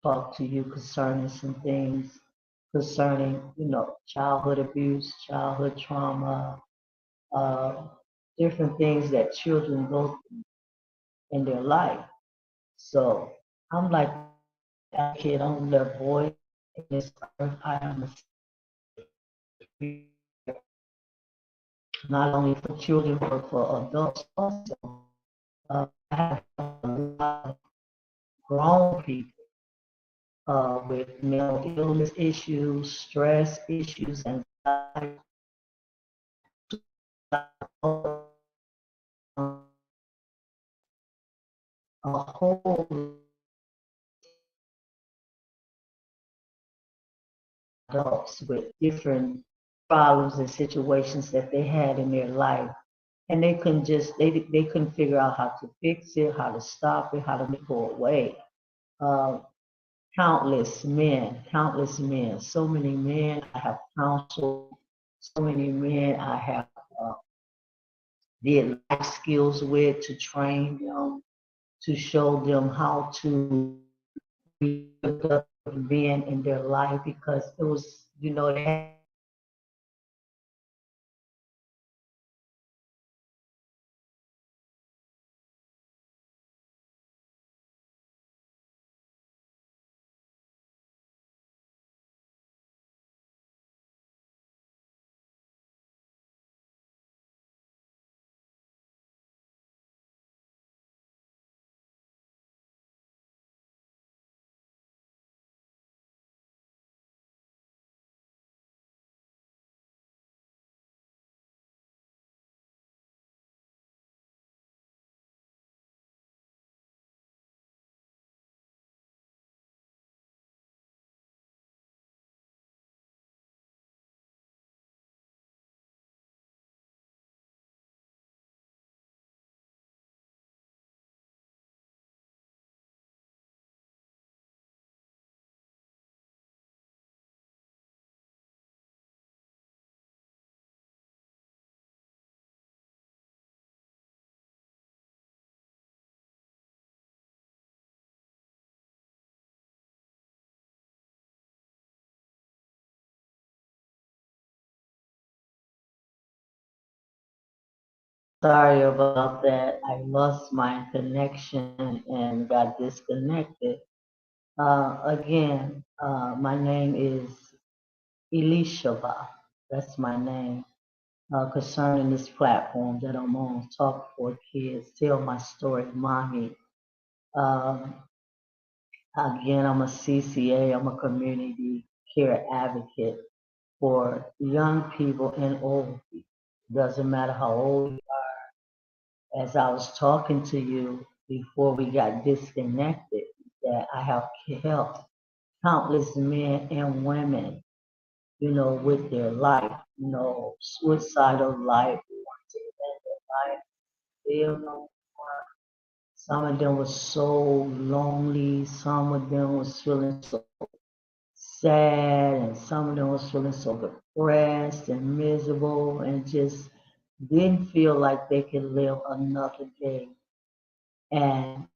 talk to you concerning some things concerning, childhood abuse, childhood trauma, uh, different things that children go through in their life. So I'm like advocate on their voice in this earth. I am not only for children but for adults also. I have a lot of grown people with mental illness issues, stress issues, anxiety, a whole adults with different problems and situations that they had in their life. And they couldn't they couldn't figure out how to fix it, how to stop it, how to make it go away. Uh, countless men, so many men I have counseled, so many men I have uh, did life skills with to train them, to show them how to be men in their life because it was, they sorry about that. I lost my connection and got disconnected. Again, my name is Elishaba. That's my name. Concerning this platform that I'm on, Talk for Kids, Tell My Story, Mommy. Um, again, I'm a CCA, I'm a community care advocate for young people and old people. Doesn't matter how old you are. As I was talking to you before we got disconnected, that I have helped countless men and women, with their life, suicidal life, want to end their life, feel no more. Some of them were so lonely, some of them was feeling so sad, and some of them was feeling so depressed and miserable and just didn't feel like they could live another day. And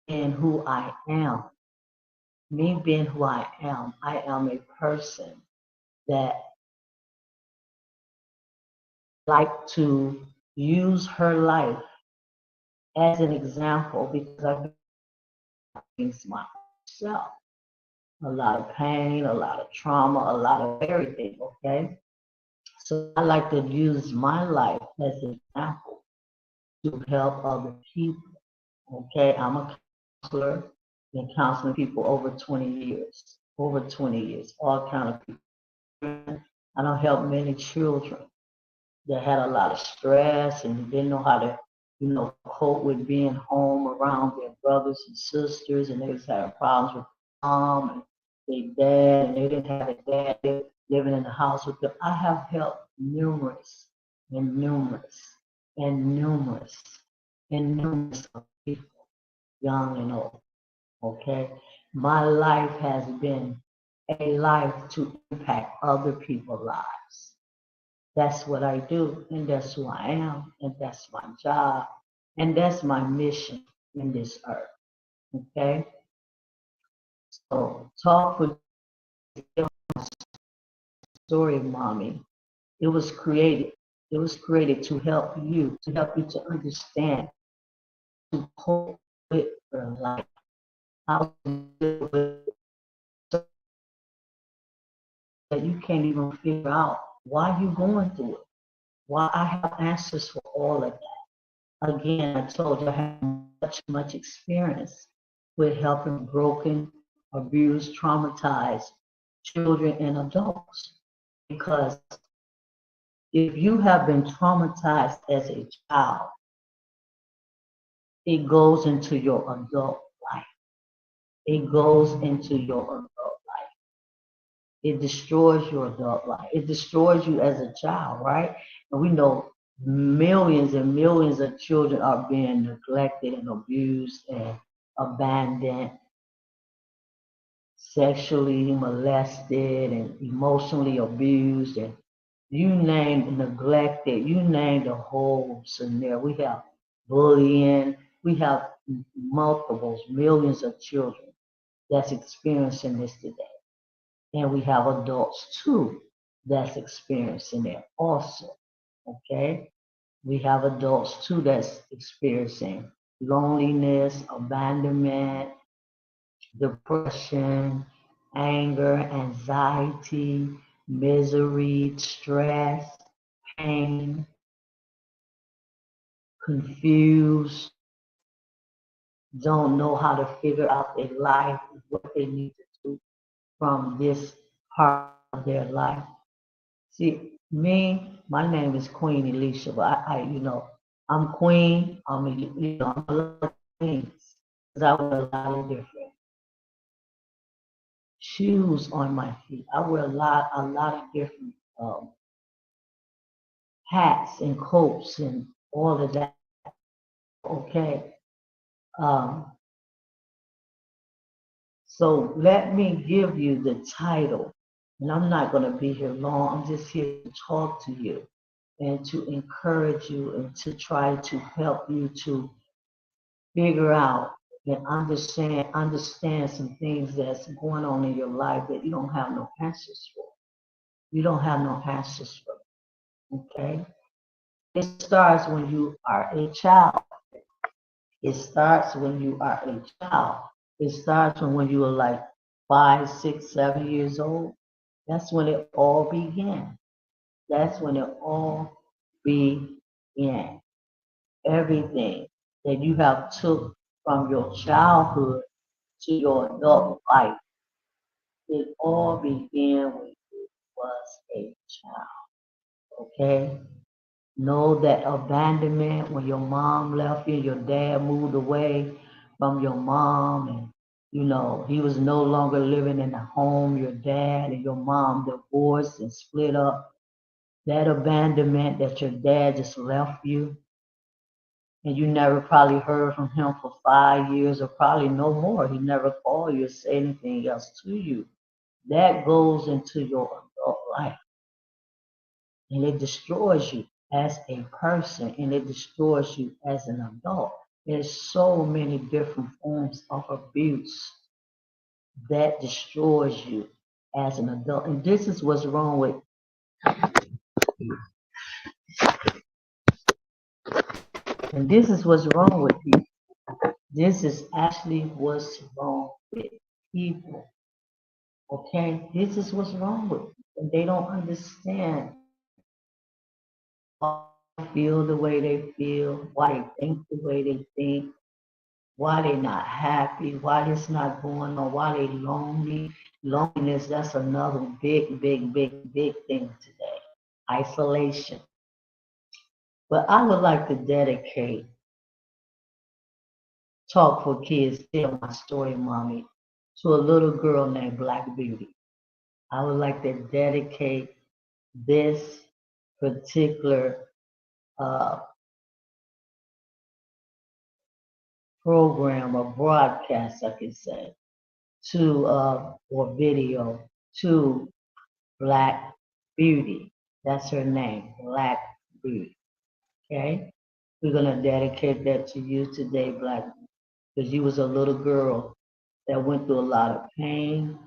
being who I am, me being who I am a person that like to use her life as an example because I've experienced myself. A lot of pain, a lot of trauma, a lot of everything, okay? So I like to use my life as an example to help other people, okay? I'm a counselor, been counseling people over 20 years, all kind of people. I don't help many children that had a lot of stress and didn't know how to, cope with being home around their brothers and sisters, and they was having problems with mom and their dad, and they didn't have a dad living in the house with them. I have helped numerous and numerous and numerous and numerous of people, young and old. Okay, my life has been a life to impact other people's lives. That's what I do, and that's who I am, and that's my job, and that's my mission in this earth. Okay? So talk for story, mommy. It was created. It was created to help you to understand, to cope with your life, how to deal with that you can't even figure out why you're going through it. Why I have answers for all of that. Again, I told you I have much experience with helping broken, abused, traumatized children and adults. Because if you have been traumatized as a child, it goes into your adult life. It goes into your adult life. It destroys your adult life. It destroys you as a child, right? And we know millions and millions of children are being neglected and abused and abandoned, sexually molested and emotionally abused, and you name neglected, you name the whole scenario. We have bullying, we have multiples, millions of children that's experiencing this today. And we have adults too that's experiencing it also. Okay? We have adults too that's experiencing loneliness, abandonment, depression, anger, anxiety, misery, stress, pain, confused, don't know how to figure out their life, what they need to do from this part of their life. See, me, my name is Queen Elisha, but I'm Queen. I'm a lot of things because I wear a lot of different shoes on my feet. I wear a lot of different hats and coats and all of that. Okay. Um, so let me give you the title, and I'm not going to be here long. I'm just here to talk to you and to encourage you and to try to help you to figure out and understand some things that's going on in your life that you don't have no answers for. You don't have no answers for. Okay? It starts when you are a child. It starts when you are a child. It starts when you are like 5, 6, 7 years old. That's when it all began. That's when it all began. Everything that you have took from your childhood to your adult life, it all began when you was a child. Okay? Know that abandonment when your mom left you, your dad moved away from your mom, and he was no longer living in the home, your dad and your mom divorced and split up. That abandonment that your dad just left you, and you never probably heard from him for 5 years or probably no more. He never called you or say anything else to you. That goes into your adult life, and it destroys you as a person, and it destroys you as an adult. There's so many different forms of abuse that destroys you as an adult. And this is what's wrong with and this is what's wrong with people. This is actually what's wrong with people. Okay? This is what's wrong with people. And they don't understand why they feel the way they feel, why they think the way they think, why they not happy, why this not going on, why they lonely. Loneliness, that's another big thing today. Isolation. But I would like to dedicate Talk for Kids, Tell My Story, Mommy, to a little girl named Black Beauty. I would like to dedicate this particular uh, program or broadcast, I could say, to or video to Black Beauty. That's her name, Black Beauty. Okay? We're gonna dedicate that to you today, Black, because you was a little girl that went through a lot of pain.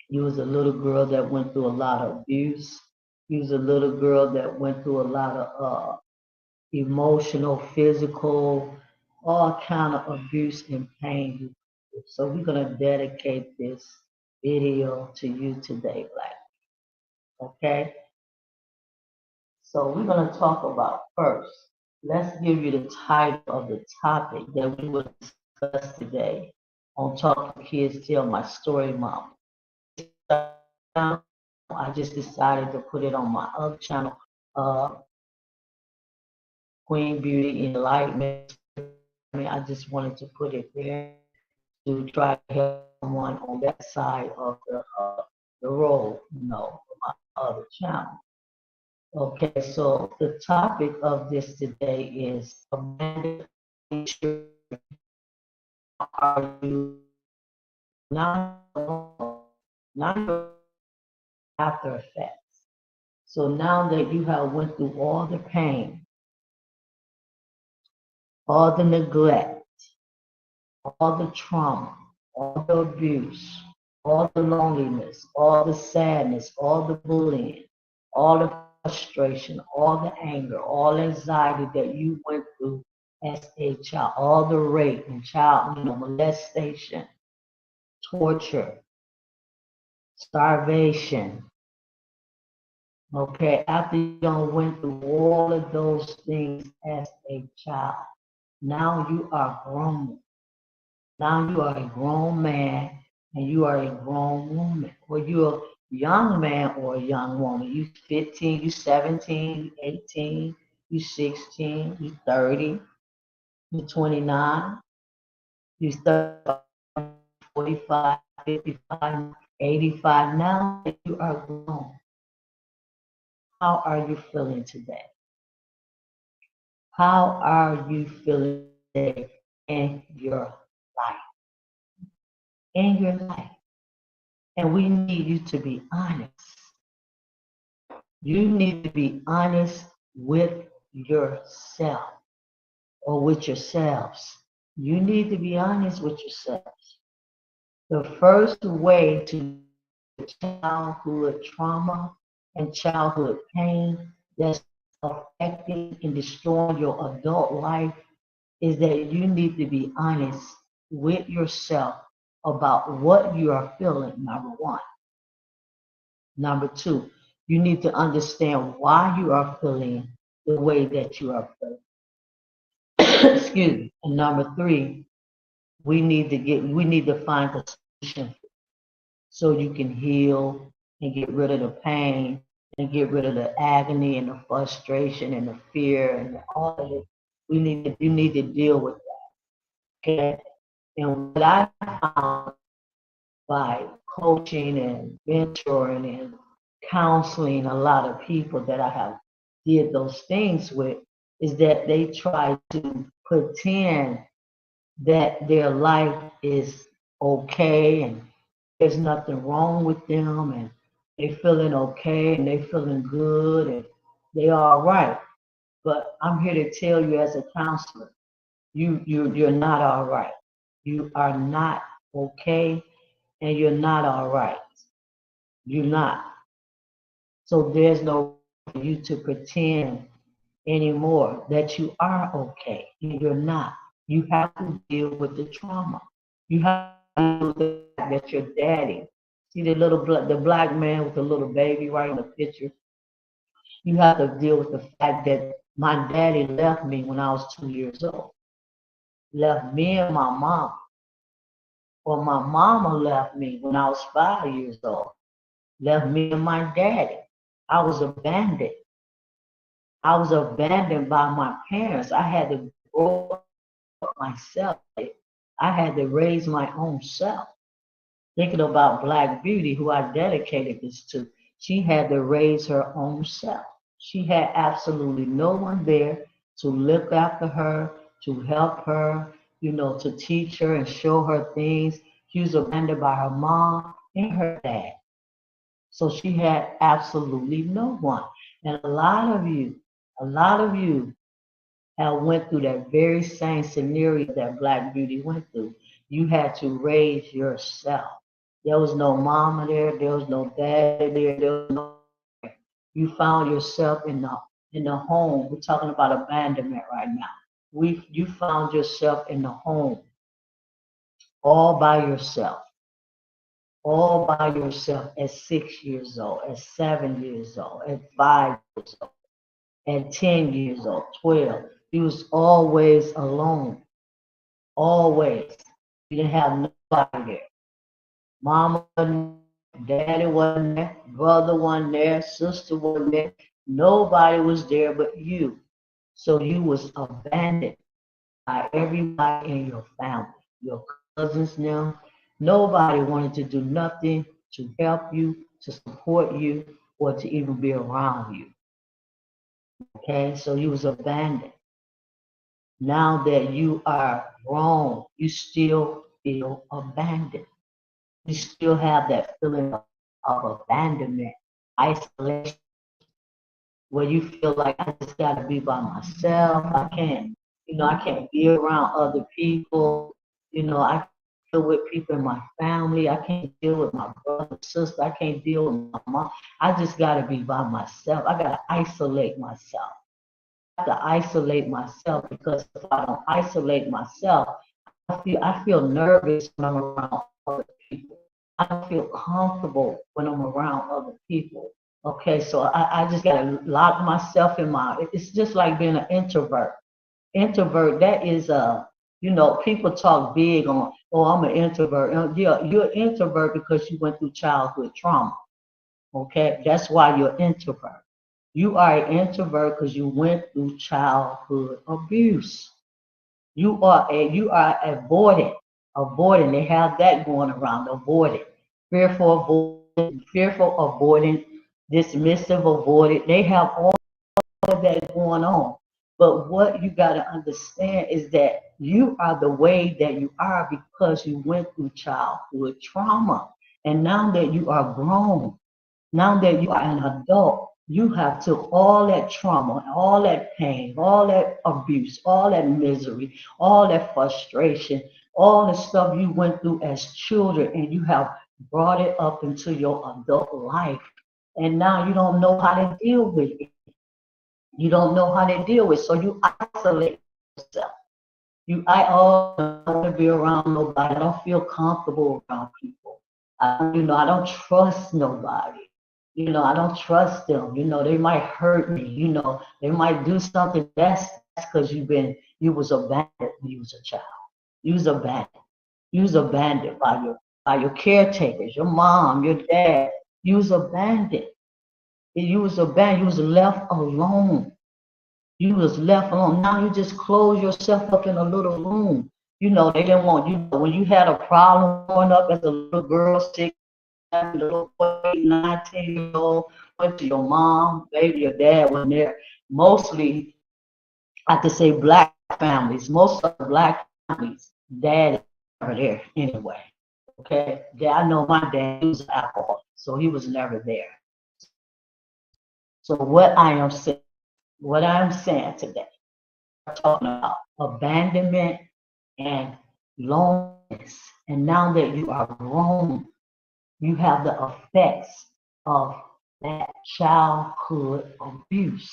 You was a little girl that went through a lot of abuse. You was a little girl that went through a lot of emotional, physical, all kind of abuse and pain. So we're gonna dedicate this video to you today, Black. Okay? So we're gonna talk about first. Let's give you the title of the topic that we will discuss today on Talking Kids Tell My Story Mom. I just decided to put it on my other channel, uh, Queen Beauty Enlightenment. I just wanted to put it there to try to help someone on that side of the road, my other channel. Okay, so the topic of this today is abandoned children. Are you not alone? Not after effects. So now that you have went through all the pain, all the neglect, all the trauma, all the abuse, all the loneliness, all the sadness, all the bullying, all the frustration, all the anger, all anxiety that you went through as a child, all the rape and child, molestation, torture, starvation. Okay, after you went through all of those things as a child, now you are grown. Now you are a grown man and you are a grown woman, or you're a young man or a young woman. You 15, you 17, you 18, you 16, you 30, you 29, you 35, 45, 55, 85. Now that you are grown, how are you feeling today? How are you feeling today in your life? In your life. And we need you to be honest. You need to be honest with yourself or with yourselves. You need to be honest with yourselves. The first way to childhood trauma and childhood pain that's affecting and destroying your adult life is that you need to be honest with yourself about what you are feeling, number one. Number two, you need to understand why you are feeling the way that you are feeling. Excuse me. And number three, we need to find a solution so you can heal and get rid of the pain and get rid of the agony and the frustration and the fear and all of it. You need to deal with that. Okay. And what I found by coaching and mentoring and counseling a lot of people that I have did those things with is that they try to pretend that their life is okay and there's nothing wrong with them and they feeling okay and they feeling good and they all right. But I'm here to tell you as a counselor, you're not all right. You are not okay and you're not all right. You're not. So there's no for you to pretend anymore that you are okay and you're not. You have to deal with the trauma. You have to deal with the fact that your daddy, see the black man with the little baby right in the picture. You have to deal with the fact that my daddy left me when I was 2 years old. Left me and my mom. Or my mama left me when I was 5 years old. Left me and my daddy. I was abandoned. I was abandoned by my parents. I had to grow up myself. I had to raise my own self. Thinking about Black Beauty, who I dedicated this to, she had to raise her own self. She had absolutely no one there to look after her, to help her, to teach her and show her things. She was abandoned by her mom and her dad. So she had absolutely no one. And a lot of you have went through that very same scenario that Black Beauty went through. You had to raise yourself. There was no mama there, there was no daddy there was no. You found yourself in the home. We're talking about abandonment right now. You found yourself in the home all by yourself, all by yourself at 6 years old, at 7 years old, at 5 years old, at 10 years old, 12. You was always alone. Always. You didn't have nobody there. Mama wasn't there, daddy wasn't there, brother wasn't there, sister wasn't there. Nobody was there but you. So you was abandoned by everybody in your family, your cousins now. Nobody wanted to do nothing to help you, to support you, or to even be around you. Okay, so you was abandoned. Now that you are grown, you still feel abandoned. You still have that feeling of abandonment, isolation, where you feel like I just got to be by myself. I can't, I can't be around other people. I can't deal with people in my family. I can't deal with my brother, sister. I can't deal with my mom. I just got to be by myself. I got to isolate myself. I have to isolate myself because if I don't isolate myself, I feel nervous when I'm around other people. I don't feel comfortable when I'm around other people. Okay, so I just gotta lock myself in it's just like being an introvert. Introvert, that is people talk big on, oh, I'm an introvert. Yeah, you're an introvert because you went through childhood trauma. Okay, that's why you're an introvert. You are an introvert because you went through childhood abuse. You are avoiding. They have that going around, avoiding, fearful, avoiding, dismissive, avoiding. They have all of that going on. But what you got to understand is that you are the way that you are because you went through childhood trauma. And now that you are grown, now that you are an adult, you have took all that trauma, all that pain, all that abuse, all that misery, all that frustration, all the stuff you went through as children, and you have brought it up into your adult life. And now you don't know how to deal with it. You don't know how to deal with it. So you isolate yourself. I don't want to be around nobody. I don't feel comfortable around people. I don't trust nobody. I don't trust them. They might hurt me. They might do something. That's because you was abandoned when you was a child. You was abandoned. You was abandoned by your caretakers, your mom, your dad. You was abandoned. You was abandoned. You was left alone. You was left alone. Now you just close yourself up in a little room. They didn't want you. When you had a problem growing up as a little girl, 6, 7, little 8, 9, 10 years old, went to your mom, maybe your dad was there. Mostly, I could say black families. Most of the black families, dad are there anyway. Okay, I know my dad was an alcoholic, so he was never there. So what I'm saying today, we're talking about abandonment and loneliness. And now that you are grown, you have the effects of that childhood abuse.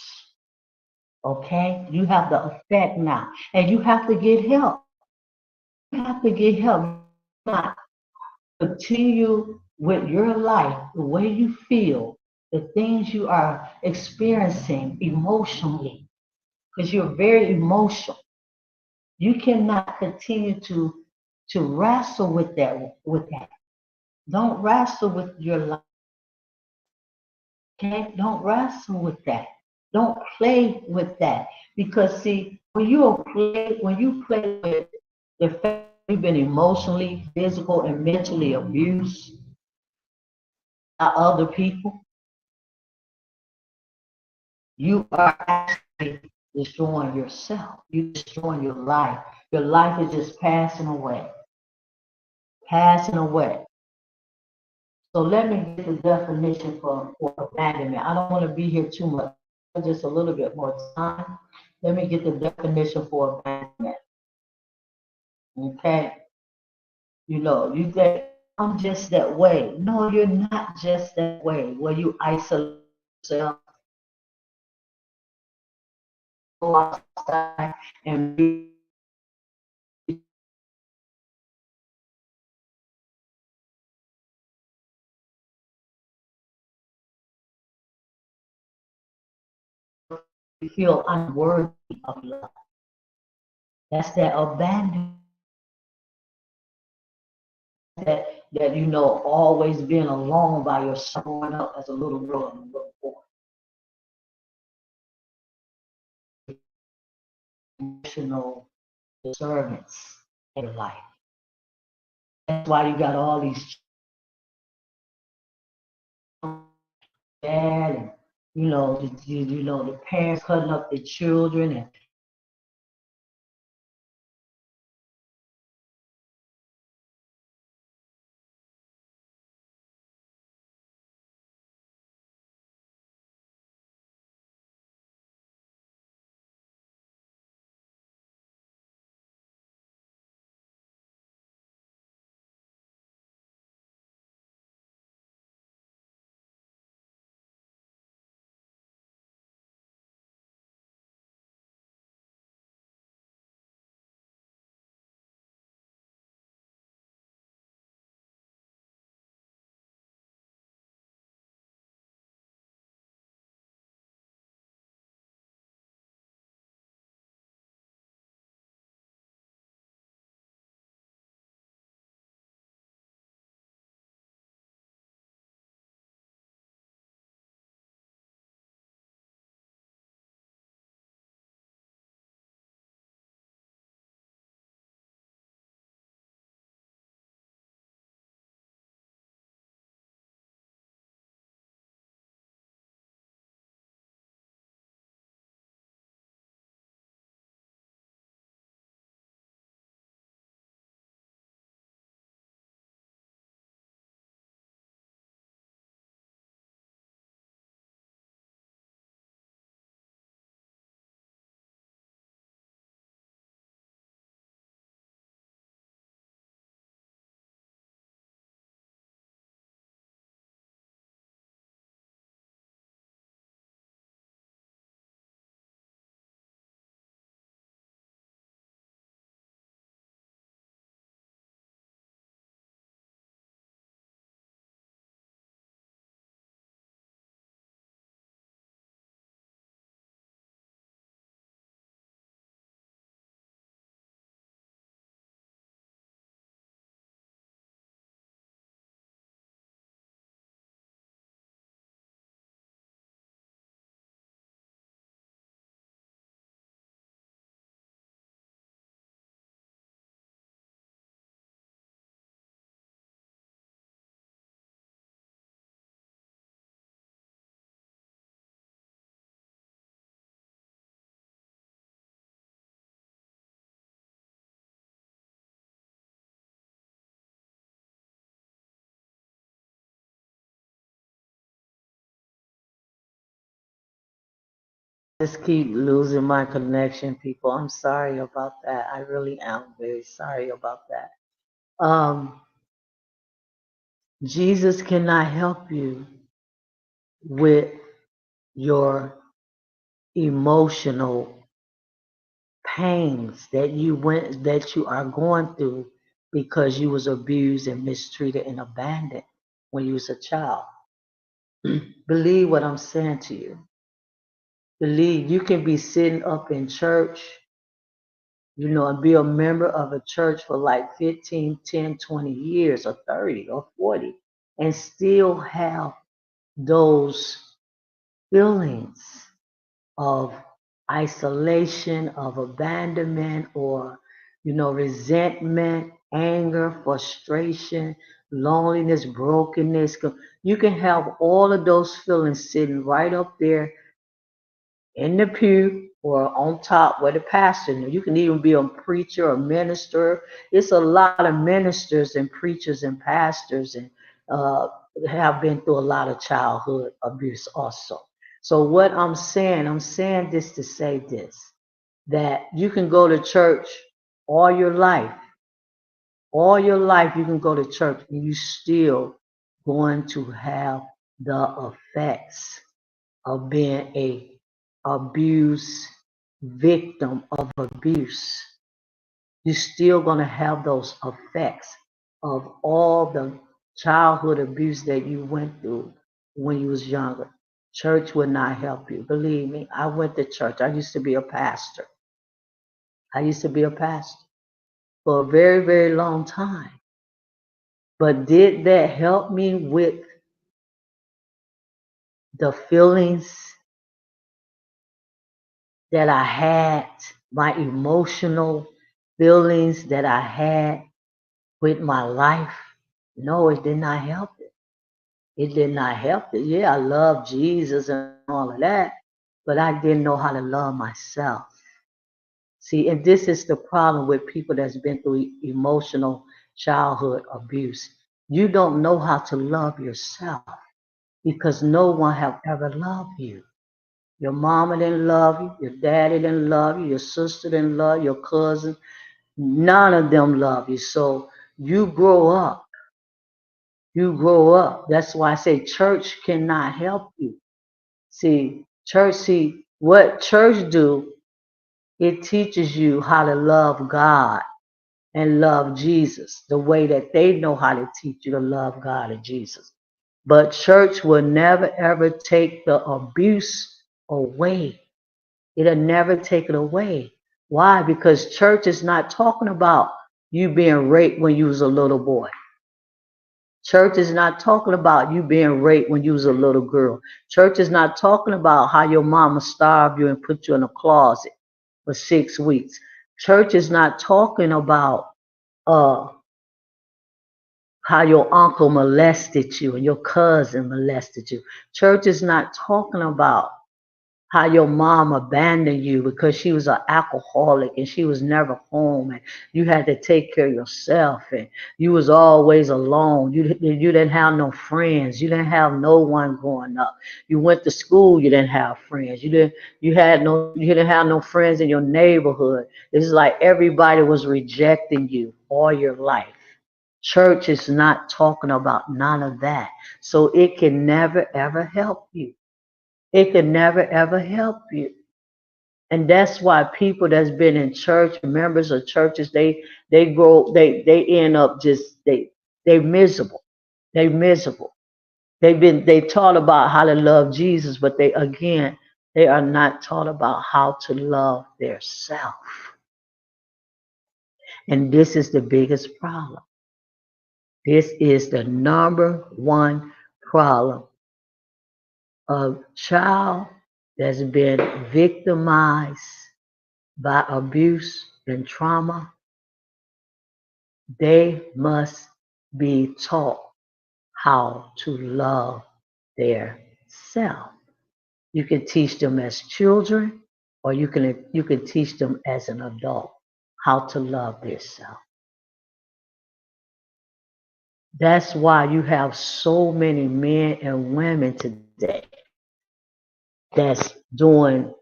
Okay? You have the effect now. And you have to get help. You have to get help. Not continue with your life, the way you feel, the things you are experiencing emotionally, because you're very emotional. You cannot continue to wrestle with that. Don't wrestle with your life. Okay? Don't wrestle with that. Don't play with that. Because see, when you play with the fact you've been emotionally, physical, and mentally abused by other people, you are actually destroying yourself. You're destroying your life. Your life is just passing away. Passing away. So let me get the definition for abandonment. I don't want to be here too much, just a little bit more time. Let me get the definition for abandonment. Okay, you think I'm just that way. No, you're not just that way. Where you isolate yourself, go outside, and feel unworthy of love. That's that abandonment. That always being alone by yourself growing up as a little girl and a little boy. Emotional disturbance in your life. That's why you got all these dad and the parents cutting up their children and just keep losing my connection, people. I'm sorry about that. I really am very sorry about that. Jesus cannot help you with your emotional pains that you are going through because you was abused and mistreated and abandoned when you was a child. Believe what I'm saying to you. Believe you can be sitting up in church, and be a member of a church for like 15, 10, 20 years or 30 or 40 and still have those feelings of isolation, of abandonment, or resentment, anger, frustration, loneliness, brokenness. You can have all of those feelings sitting right up there in the pew or on top where the pastor. You can even be a preacher, a minister. It's a lot of ministers and preachers and pastors and uh, have been through a lot of childhood abuse also. So what I'm saying this to say this. that you can go to church all your life. All your life you can go to church and you still going to have the effects of being a abuse victim of abuse. You're still going to have those effects of all the childhood abuse that you went through when you was younger. Church would not help you. Believe me, I went to church. I used to be a pastor. I used to be a pastor for a very, very long time. But did that help me with the feelings that I had, my emotional feelings that I had with my life? No, it did not help it. It did not help it. Yeah, I love Jesus and all of that, but I didn't know how to love myself. See, and this is the problem with people that's been through emotional childhood abuse. You don't know how to love yourself because no one have ever loved you. Your mama didn't love you, your daddy didn't love you, your sister didn't love you, your cousin, none of them love you. So you grow up. You grow up. That's why I say church cannot help you. See, what church do, it teaches you how to love God and love Jesus the way that they know how to teach you to love God and Jesus. But church will never ever take the abuse away. It'll never take it away. Why? Because church is not talking about you being raped when you was a little boy. Church is not talking about you being raped when you was a little girl. Church is not talking about how your mama starved you and put you in a closet for 6 weeks. Church is not talking about uh how your uncle molested you and your cousin molested you. Church is not talking about how your mom abandoned you because she was an alcoholic and she was never home and you had to take care of yourself and you was always alone. You didn't have no friends. You didn't have no one growing up. You went to school, you didn't have friends. You didn't have no friends in your neighborhood. It's like everybody was rejecting you all your life. Church is not talking about none of that. So it can never ever help you. It can never ever help you. And that's why people that's been in church, members of churches, they end up just they miserable. They miserable. They taught about how to love Jesus, but they are not taught about how to love their self. And this is the biggest problem. This is the number one problem. A child that's been victimized by abuse and trauma, they must be taught how to love their self. You can teach them as children, or you can teach them as an adult how to love their self. That's why you have so many men and women today that's doing,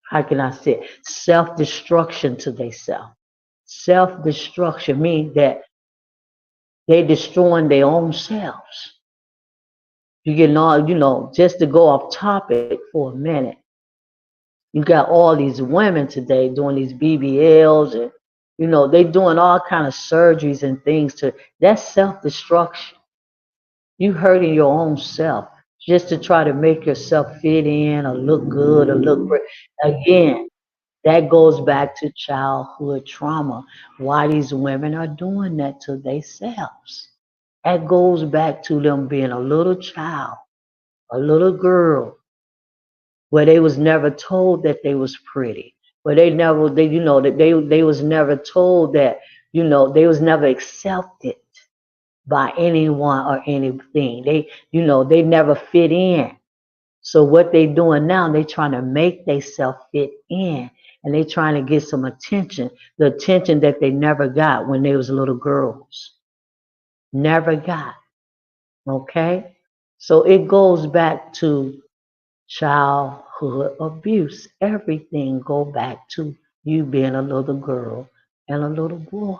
how can I say, self-destruction to themselves. Self-destruction means that they destroying their own selves. You get all, just to go off topic for a minute, you got all these women today doing these BBLs and they doing all kind of surgeries and things to that's self-destruction. You hurting your own self just to try to make yourself fit in or look good or look great. Again, that goes back to childhood trauma. Why these women are doing that to themselves. That goes back to them being a little child, a little girl, where they was never told that they was pretty. Where they was never told that, they was never accepted by anyone or anything. They never fit in. So what they doing now, they trying to make themselves fit in and they trying to get some attention, the attention that they never got when they was little girls. Never got. Okay? So it goes back to childhood abuse. Everything go back to You being a little girl and a little boy.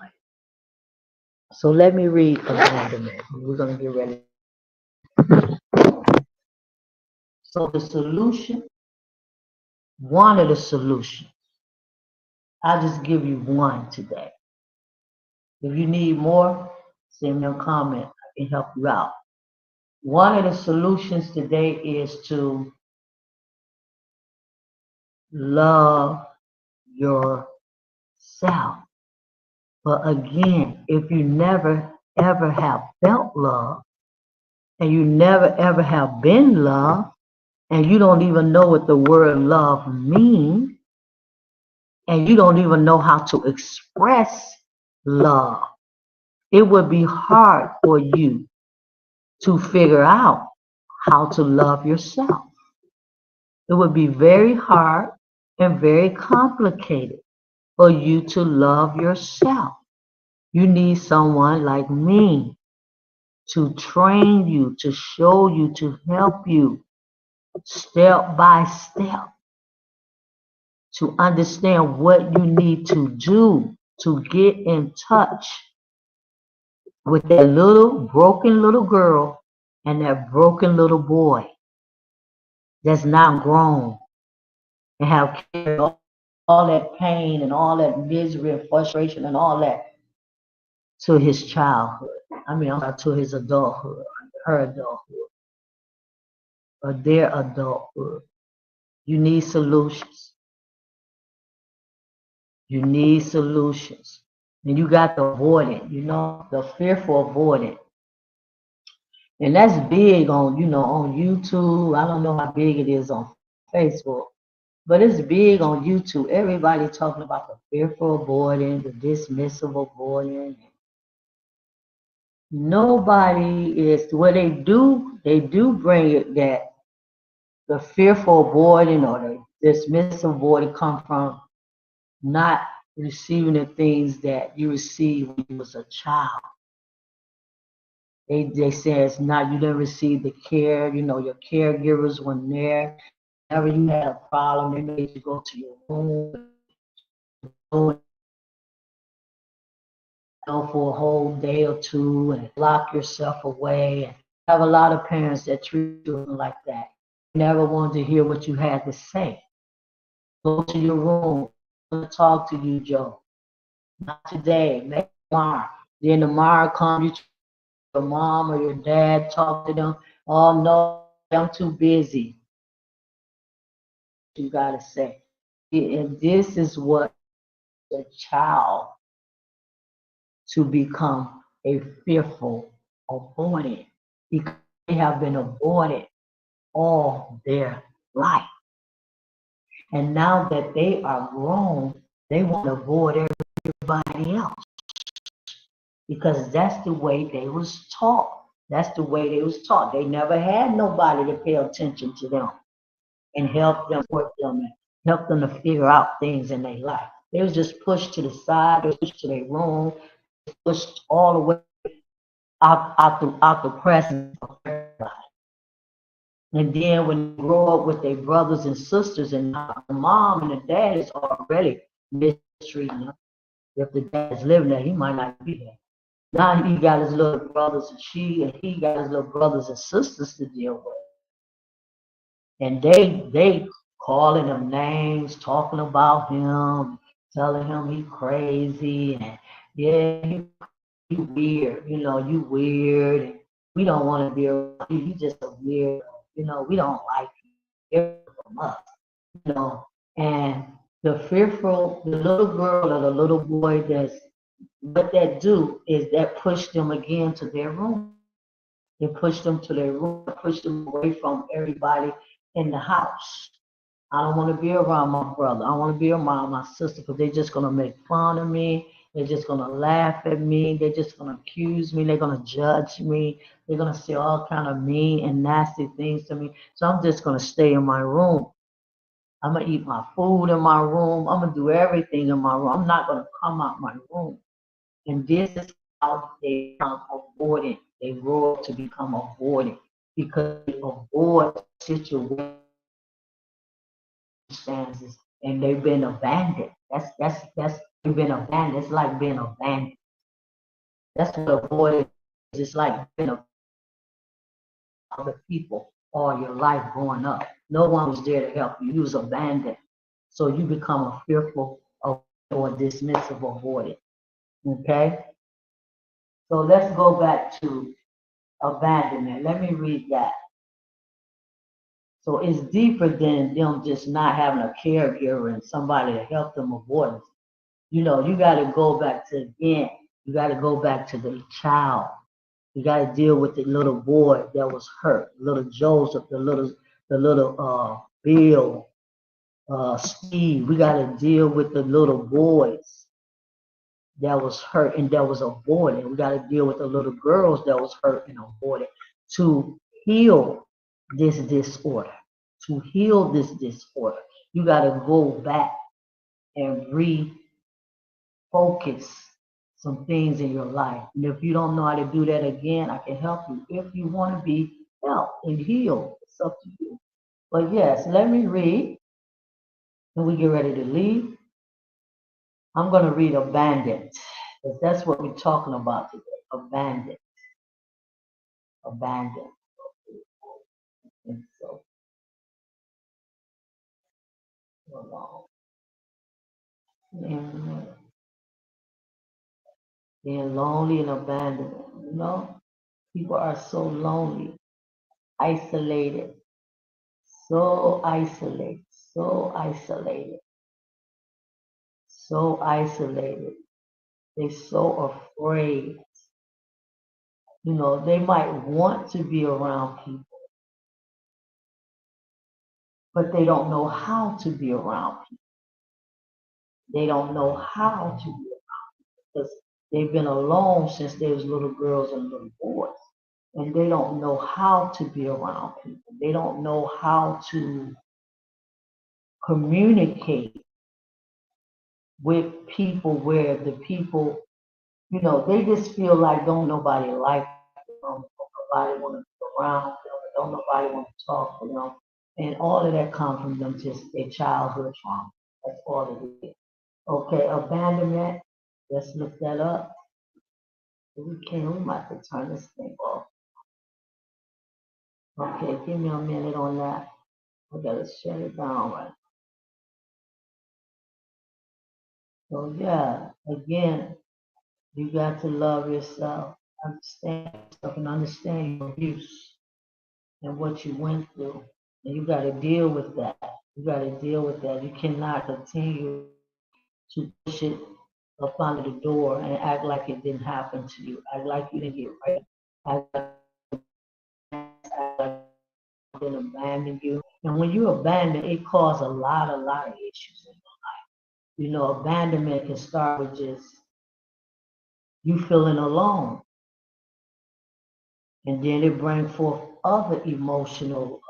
So let me read abandonment. We're going to get ready. So the solution, one of the solutions, I'll just give you one today. If you need more, send me a comment. I can help you out. One of the solutions today is to love yourself. But again, if you never ever have felt love and you never ever have been loved and you don't even know what the word love means and you don't even know how to express love, it would be hard for you to figure out how to love yourself. It would be very hard and very complicated for you to love yourself. You need someone like me to train you, to show you, to help you step by step to understand what you need to do to get in touch with that little broken little girl and that broken little boy that's now grown and have carried all that pain and all that misery and frustration and all that to his childhood. I mean, I'm sorry, to his adulthood, her adulthood, or their adulthood. You need solutions. You need solutions. And you got to avoid it, the fearful avoidance. And that's big on, on YouTube. I don't know how big it is on Facebook, but it's big on YouTube. Everybody talking about the fearful avoidance, the dismissive avoidance. Nobody is, well, they do bring it that the fearful avoidance or the dismissive avoidance come from not receiving the things that you received when you was a child. They say it's not, you didn't receive the care, your caregivers weren't there. Whenever you had a problem, they made you go to your room for a whole day or two and lock yourself away. And I have a lot of parents that treat children like that. Never wanted to hear what you had to say. Go to your room. I want to talk to you, Joe. Not today, maybe tomorrow. Then tomorrow come, you your mom or your dad, talk to them. Oh no, I'm too busy. You gotta say. And this is what the child to become a fearful avoidant because they have been avoided all their life. And now that they are grown, they want to avoid everybody else because that's the way they was taught. That's the way they was taught. They never had nobody to pay attention to them and help them, support them, and help them to figure out things in their life. They was just pushed to the side, or pushed to their room, pushed all the way out the presence of everybody. And then when they grow up with their brothers and sisters, and the mom and the dad is already mistreating them. If the dad is living there, he might not be there. Now he got his little brothers and he got his little brothers and sisters to deal with. And they calling him names, talking about him, telling him he crazy and yeah, you weird, you weird. And we don't want to be around you. You just a weird, we don't like you. From us, And the little girl or the little boy what that do is that push them again to their room. They push them to their room, push them away from everybody in the house. I don't want to be around my brother. I want to be around my sister because they're just going to make fun of me. They're just going to laugh at me. They're just going to accuse me. They're going to judge me. They're going to say all kind of mean and nasty things to me. So I'm just going to stay in my room. I'm going to eat my food in my room. I'm going to do everything in my room. I'm not going to come out my room. And this is how they become avoidant. They grow up to become avoidant because they avoid situations and they've been abandoned. That's they've been abandoned. It's like being abandoned. That's what avoidance is. It's like being abandoned by other people all your life growing up. No one was there to help you. You was abandoned. So you become a fearful or dismissive avoidant. Okay? So let's go back to abandonment. Let me read that. So it's deeper than them just not having a caregiver and somebody to help them avoid it. You know, you got to go back to again. You got to go back to the child. You got to deal with the little boy that was hurt, little Joseph, the little Bill, Steve. We got to deal with the little boys that was hurt and that was avoided. We got to deal with the little girls that was hurt and avoided to heal this disorder. To heal this disorder, you got to go back and refocus some things in your life. And if you don't know how to do that again, I can help you. If you want to be helped and healed, it's up to you. But yes, let me read and we get ready to leave. I'm going to read abandoned because that's what we're talking about today. Abandoned. Abandoned. And so, and being lonely and abandoned. You know, people are so lonely, isolated, so isolated, so isolated, so isolated. They're so afraid. You know, they might want to be around people, but they don't know how to be around people. They don't know how to be around because they've been alone since they was little girls and little boys. And they don't know how to be around people. They don't know how to communicate with people where the people, you know, they just feel like don't nobody like them, don't nobody want to be around them, don't nobody want to talk to them. And all of that comes from them just their childhood trauma. That's all it is. Okay, abandonment. Let's look that up. We might have to turn this thing off. Okay, give me a minute on that. I gotta shut it down right. So yeah, again, you got to love yourself, understand yourself, and understand your abuse and what you went through. And you got to deal with that. You got to deal with that. You cannot continue to push it up under the door and act like it didn't happen to you. Act like you didn't get raped. Act like I didn't abandon you. And when you abandon, it causes a lot of issues in your life. You know, abandonment can start with just you feeling alone. And then it brings forth other emotional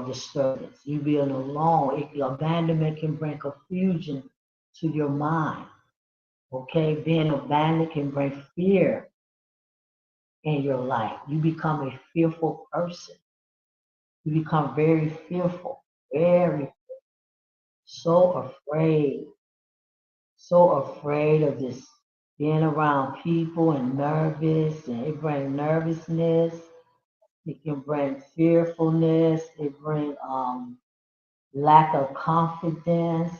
disturbance. You being alone, abandonment can bring confusion to your mind. Okay, being abandoned can bring fear in your life. You become a fearful person. You become very fearful, very so afraid of just being around people and nervous, and it brings nervousness. It can bring fearfulness. It brings lack of confidence,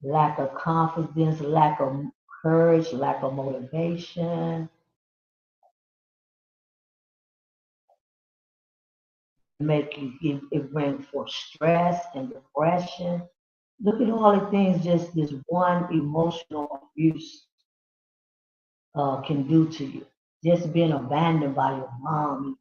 lack of courage, lack of motivation. It brings forth stress and depression. Look at all the things just this one emotional abuse can do to you. Just being abandoned by your mom,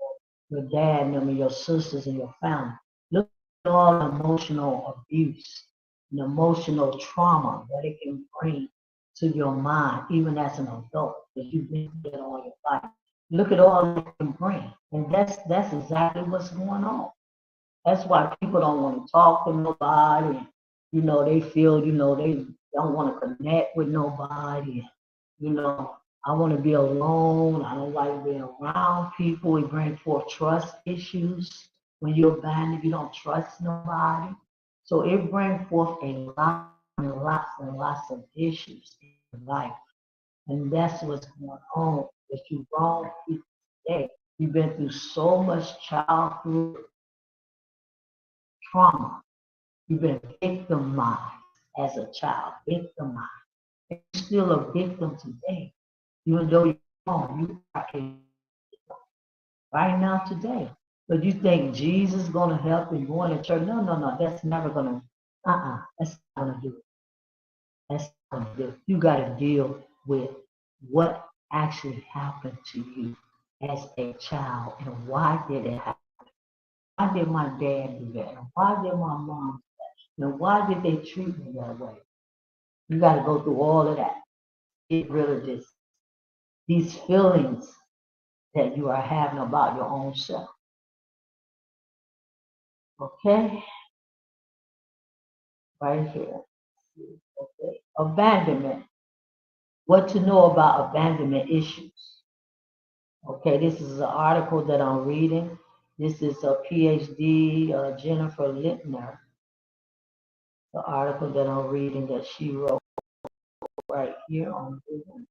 your dad, and your sisters and your family. Look at all the emotional abuse and emotional trauma that it can bring to your mind, even as an adult, because you've been through it all your life. Look at all it can bring. And that's exactly what's going on. That's why people don't want to talk to nobody. You know, they feel, they don't want to connect with nobody. You know, I want to be alone. I don't like being around people. It brings forth trust issues. When you're abandoned, you don't trust nobody. So it brings forth a lot and lots and lots of issues in your life. And that's what's going on with you grown people today. You've been through so much childhood trauma. You've been victimized as a child, victimized. And you're still a victim today. Even though you're grown, you are a right now today. But you think Jesus is going to help you going to church? No, no, no. That's never going to, that's not going to do it. That's not going to do it. You got to deal with what actually happened to you as a child and why did it happen? Why did my dad do that? And why did my mom do that? And why did they treat me that way? You got to go through all of that. Get rid of these feelings that you are having about your own self. Okay? Right here. Okay. Abandonment. What to know about abandonment issues. Okay, this is an article that I'm reading. This is a PhD, Jennifer Littner, the article that I'm reading that she wrote right here on Google.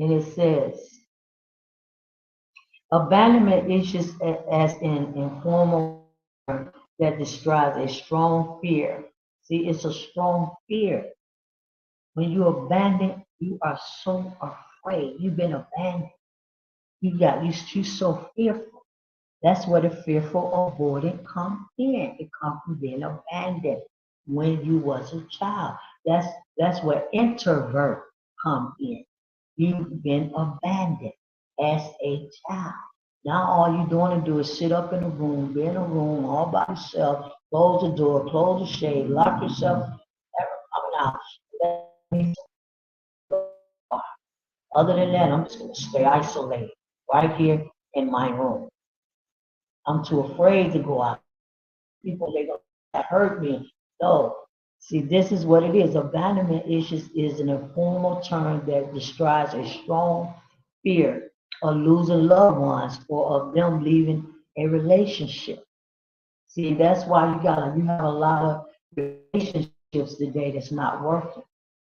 And it says, abandonment issues as an informal term that describes a strong fear. See, it's a strong fear. When you abandon, you are so afraid. You've been abandoned. You so fearful. That's where the fearful avoidance comes in. It comes from being abandoned when you was a child. That's where introvert come in. You've been abandoned as a child. Now all you're doing to do is sit up in a room, be in a room all by yourself, close the door, close the shade, lock yourself, never come out. Other than that, I'm just gonna stay isolated right here in my room. I'm too afraid to go out. People they gonna hurt me. No. See, this is what it is. Abandonment issues is an informal term that describes a strong fear of losing loved ones or of them leaving a relationship. See, that's why you have a lot of relationships today that's not working.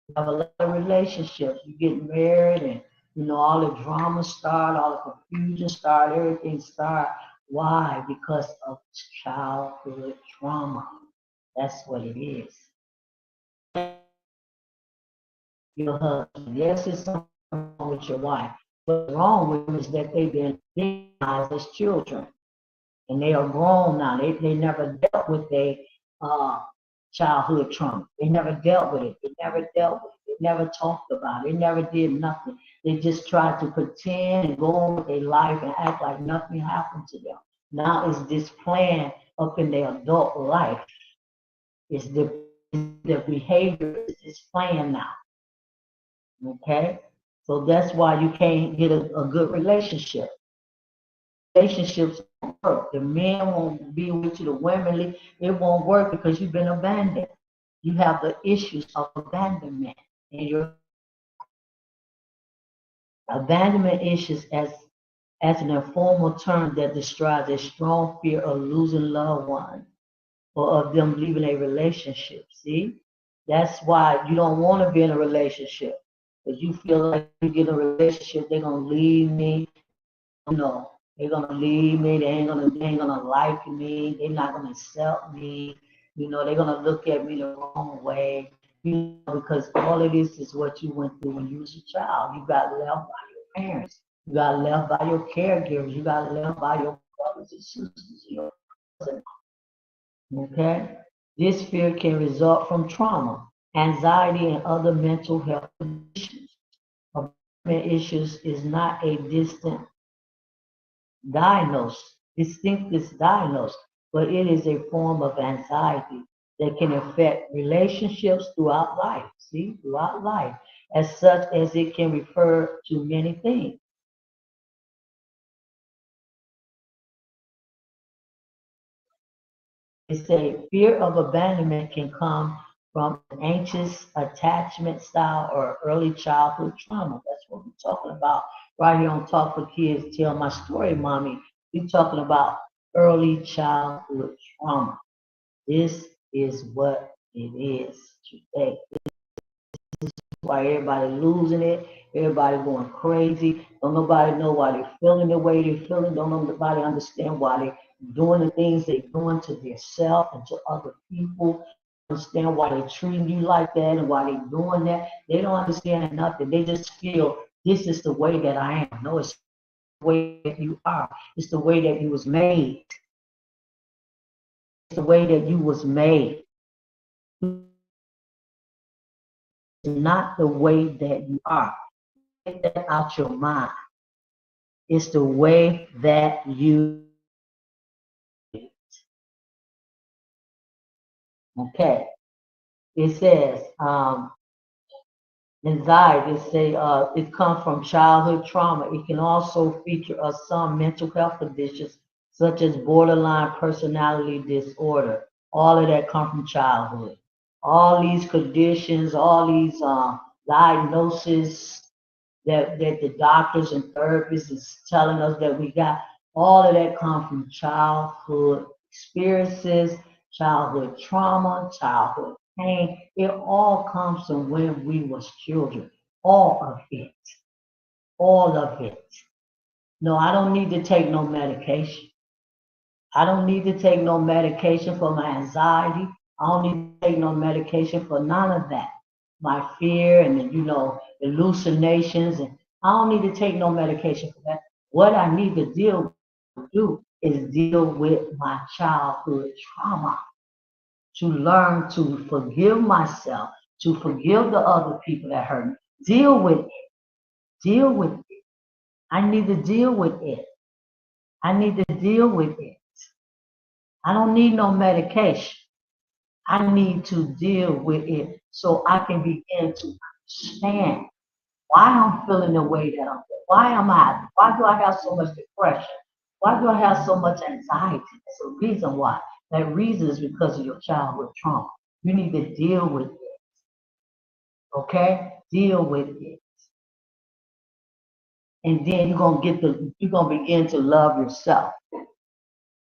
You have a lot of relationships. You get married and all the drama start, all the confusion start, everything start. Why? Because of childhood trauma. That's what it is. Your husband. Yes, it's something wrong with your wife. What's wrong with them is that they've been victimized as children. And they are grown now. They never dealt with their uh, childhood trauma. They never dealt with it. They never dealt with it. They never talked about it. They never did nothing. They just tried to pretend and go on with their life and act like nothing happened to them. Now it's this plan up in their adult life. It's the behavior is this plan now. Okay? So that's why you can't get a good relationship. Relationships won't work. The men won't be with you, the women, it won't work because you've been abandoned. You have the issues of abandonment. And your abandonment issues as an informal term that describes a strong fear of losing loved ones or of them leaving a relationship. See? That's why you don't want to be in a relationship. Because you feel like you get in a relationship, they're gonna leave me. They're gonna leave me. They ain't gonna like me. They're not gonna accept me. They're gonna look at me the wrong way. Because all of this is what you went through when you was a child. You got left by your parents. You got left by your caregivers. You got left by your brothers and sisters. Your cousins. Okay? This fear can result from trauma, anxiety, and other mental health issues. Abandonment issues is not a distinct is diagnosed, but it is a form of anxiety that can affect relationships throughout life. See, throughout life, as such as it can refer to many things. It say fear of abandonment can come from an anxious attachment style or early childhood trauma. That's what we're talking about right here on Talk for Kids. Tell my story, mommy. We're talking about early childhood trauma. This is what it is today. Why everybody losing it, everybody going crazy. Don't nobody know why they're feeling the way they're feeling. Don't nobody understand why they're doing the things they're doing to themselves and to other people. Understand why they're treating you like that and why they're doing that. They don't understand nothing. They just feel this is the way that I am. No, it's the way that you are. It's the way that you was made. It's the way that you was made. Not the way that you are. Get that out your mind. It's the way that you. Okay. It says anxiety. It say it comes from childhood trauma. It can also feature some mental health conditions such as borderline personality disorder. All of that come from childhood. All these conditions, all these diagnoses that the doctors and therapists is telling us that we got, all of that come from childhood experiences, childhood trauma, childhood pain. It all comes from when we was children. All of it. All of it. No, I don't need to take no medication. I don't need to take no medication for my anxiety. I don't need to take no medication for none of that. My fear and hallucinations, and I don't need to take no medication for that. What I need to do is deal with my childhood trauma, to learn to forgive myself, to forgive the other people that hurt me. Deal with it. Deal with it. I need to deal with it. I need to deal with it. I don't need no medication. I need to deal with it so I can begin to understand why I'm feeling the way that I'm feeling. Why am I? Why do I have so much depression? Why do I have so much anxiety? There's a reason why. That reason is because of your childhood trauma. You need to deal with it. Okay? Deal with it. And then you're gonna begin to love yourself.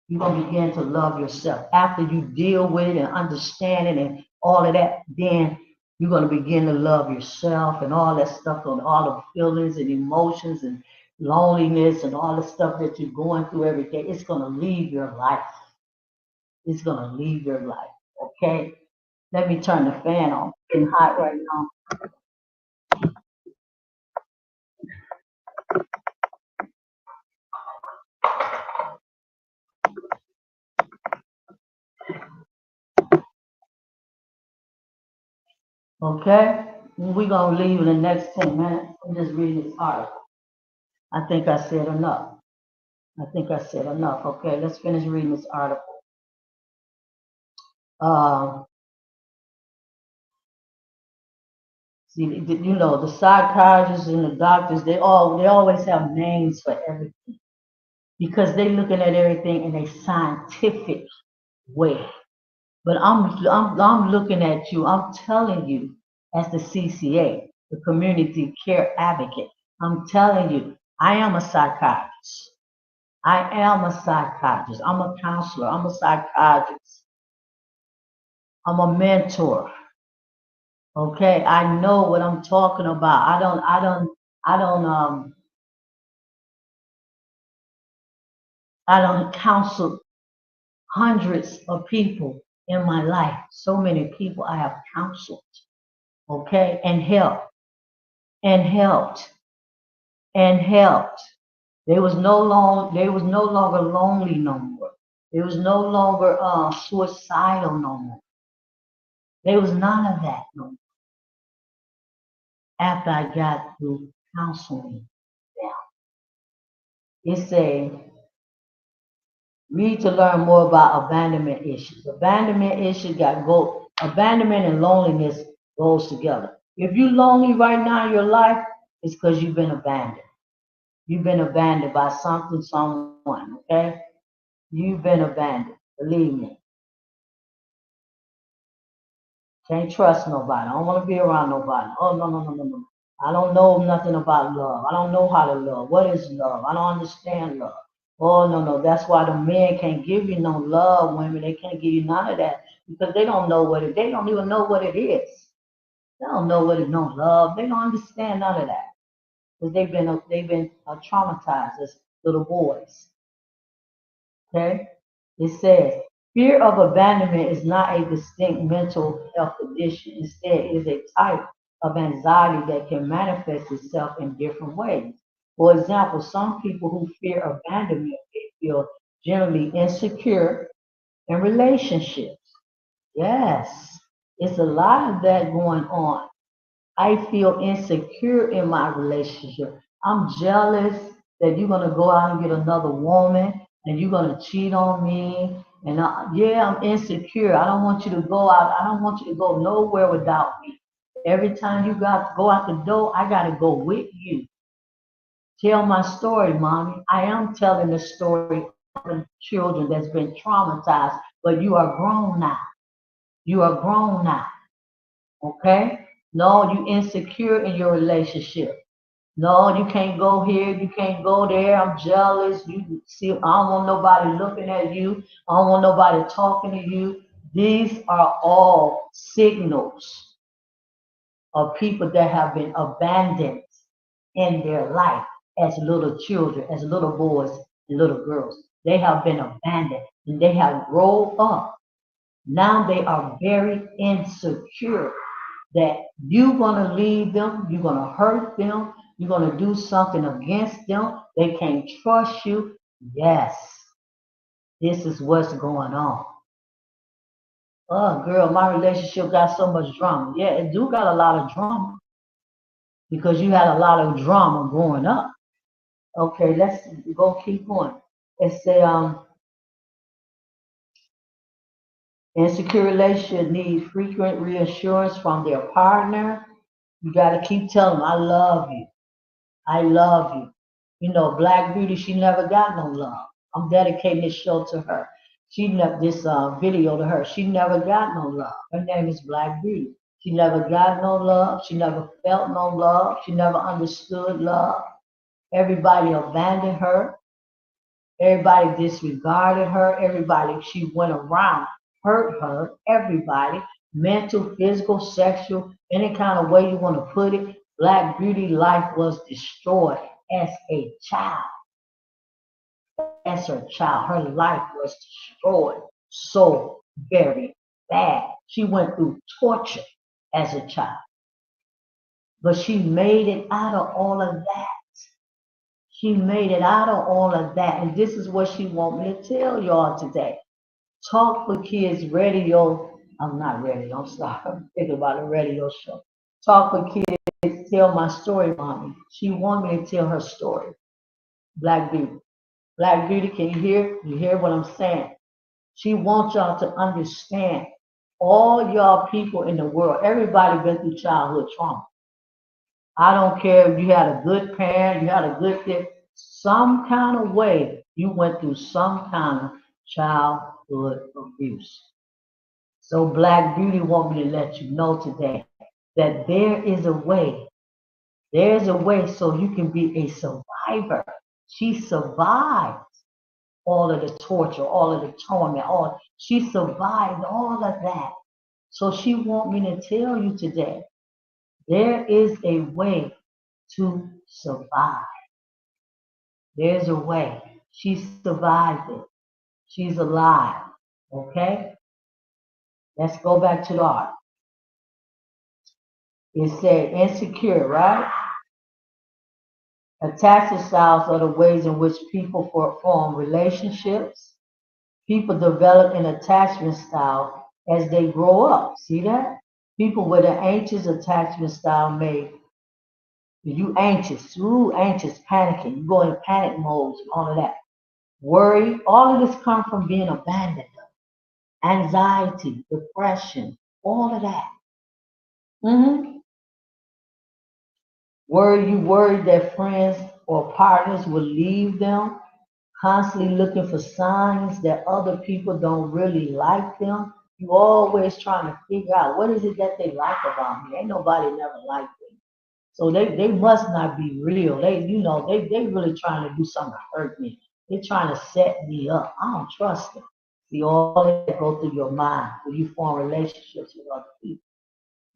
You're going to begin to love yourself. After you deal with it and understand it and all of that, then you're going to begin to love yourself and all that stuff, and all the feelings and emotions and loneliness and all the stuff that you're going through every day. It's going to leave your life. It's going to leave your life. Okay? Let me turn the fan on. It's getting hot right now. Okay? We're going to leave in the next 10 minutes. I'm just reading this article. I think I said enough. I think I said enough. Okay, let's finish reading this article. Uh, See, the psychiatrists and the doctors, they always have names for everything because they looking at everything in a scientific way. But I'm looking at you. I'm telling you, as the CCA, the Community Care Advocate. I'm telling you, I am a psychiatrist. I am a psychiatrist. I'm a counselor. I'm a psychiatrist. I'm a mentor. Okay, I know what I'm talking about. I don't counsel hundreds of people in my life. So many people I have counseled, okay, and helped, and helped, and helped. They was no longer lonely no more. They was no longer suicidal no more. There was none of that no more after I got through counseling them. It's a read to learn more about abandonment issues. Abandonment and loneliness goes together. If you're lonely right now in your life, it's because you've been abandoned. You've been abandoned by something, someone, okay? You've been abandoned, believe me. Can't trust nobody. I don't want to be around nobody. Oh, no, no, no, no, no. I don't know nothing about love. I don't know how to love. What is love? I don't understand love. Oh, no, no. That's why the men can't give you no love, women. They can't give you none of that because they don't know what it, they don't even know what it is. They don't know what is no love. They don't understand none of that because they've been traumatized as little boys. Okay? It says, fear of abandonment is not a distinct mental health condition. Instead, it is a type of anxiety that can manifest itself in different ways. For example, some people who fear abandonment feel generally insecure in relationships. Yes, it's a lot of that going on. I feel insecure in my relationship. I'm jealous that you're gonna go out and get another woman and you're gonna cheat on me. And yeah, I'm insecure. I don't want you to go out. I don't want you to go nowhere without me. Every time you got to go out the door, I gotta go with you. Tell my story, mommy. I am telling the story of the children that's been traumatized, but you are grown now. You are grown now. Okay? No, you insecure in your relationship. No, you can't go here, you can't go there. I'm jealous. You see, I don't want nobody looking at you. I don't want nobody talking to you. These are all signals of people that have been abandoned in their life as little children, as little boys and little girls. They have been abandoned and they have grown up. Now they are very insecure that you're going to leave them, you're going to hurt them, you're going to do something against them, they can't trust you. Yes, this is what's going on. Oh, girl, my relationship got so much drama. Yeah, it do got a lot of drama because you had a lot of drama growing up. Okay, let's go keep going. It say, insecure relationship need frequent reassurance from their partner. You got to keep telling them, I love you. I love you. You know, Black Beauty, she never got no love. I'm dedicating this show to her. She never this video to her. She never got no love. Her name is Black Beauty. She never got no love. She never felt no love. She never understood love. Everybody abandoned her. Everybody disregarded her. Everybody she went around hurt her. Everybody, mental, physical, sexual, any kind of way you want to put it. Black Beauty life was destroyed as a child. As her child, her life was destroyed so very bad. She went through torture as a child, but she made it out of all of that. She made it out of all of that, and this is what she want me to tell y'all today. Talk for Kids radio. I'm not radio. I'm sorry. I'm thinking about a radio show. Talk for Kids. Tell my story, mommy. She want me to tell her story. Black Beauty. Black Beauty, can you hear? You hear what I'm saying? She wants y'all to understand. All y'all people in the world, everybody been through childhood trauma. I don't care if you had a good parent, you had a good kid, some kind of way you went through some kind of childhood abuse. So Black Beauty want me to let you know today that there is a way. There's a way so you can be a survivor. She survived all of the torture, all of the torment, all she survived all of that. So she want me to tell you today, there is a way to survive. There's a way. She survived it. She's alive. Okay? Let's go back to the art. It said insecure, right? Attachment styles are the ways in which people form relationships. People develop an attachment style as they grow up. See that? People with an anxious attachment style may you anxious, ooh, anxious, panicking. You go into panic modes and all of that. Worry, all of this comes from being abandoned. Anxiety, depression, all of that. hmm Worry, you worried that friends or partners will leave them, constantly looking for signs that other people don't really like them. You always trying to figure out what is it that they like about me. Ain't nobody never liked me. So they must not be real. They really trying to do something to hurt me. They trying to set me up. I don't trust them. See, all that go through your mind when you form relationships with other people.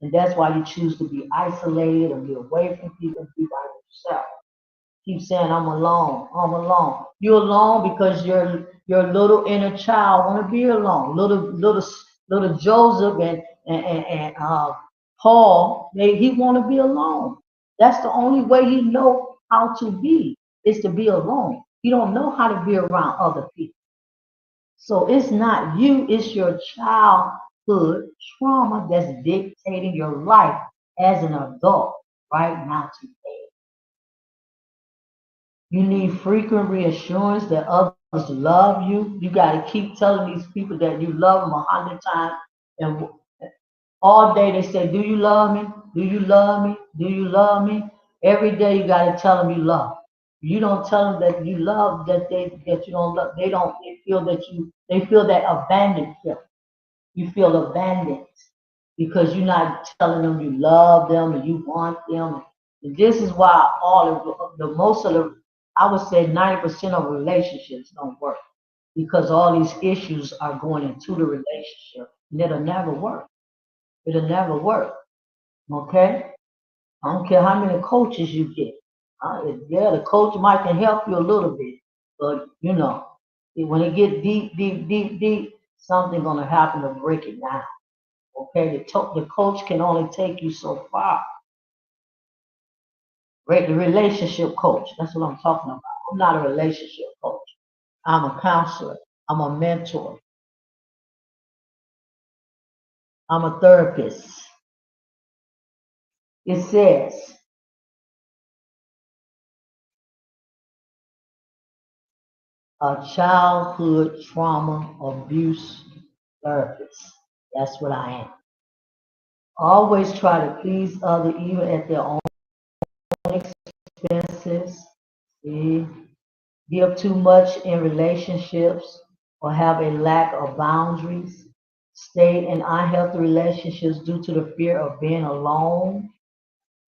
And that's why you choose to be isolated and be away from people and be by yourself. Keep saying I'm alone. I'm alone. You're alone because your little inner child want to be alone. Little Joseph and Paul, he want to be alone. That's the only way he know how to be is to be alone. He don't know how to be around other people. So it's not you, it's your childhood trauma that's dictating your life as an adult right now today. You need frequent reassurance that others love you. You got to keep telling these people that you love them 100 times. And all day they say, "Do you love me? Do you love me? Do you love me?" Every day you got to tell them you love. You don't tell them that you love that you don't love. They don't. They feel that you. They feel that abandoned feeling. You feel abandoned because you're not telling them you love them and you want them. And this is why all of the most of the, I would say 90% of relationships don't work because all these issues are going into the relationship and it'll never work. It'll never work. Okay? I don't care how many coaches you get. Yeah, the coach might can help you a little bit, but when it get deep, deep, deep, deep, something gonna happen to break it down. Okay, the coach can only take you so far. Right, the relationship coach. That's what I'm talking about. I'm not a relationship coach. I'm a counselor. I'm a mentor. I'm a therapist. It says a childhood trauma abuse therapist. That's what I am. Always try to please others, even at their own expenses. See? Give too much in relationships or have a lack of boundaries, stay in unhealthy relationships due to the fear of being alone.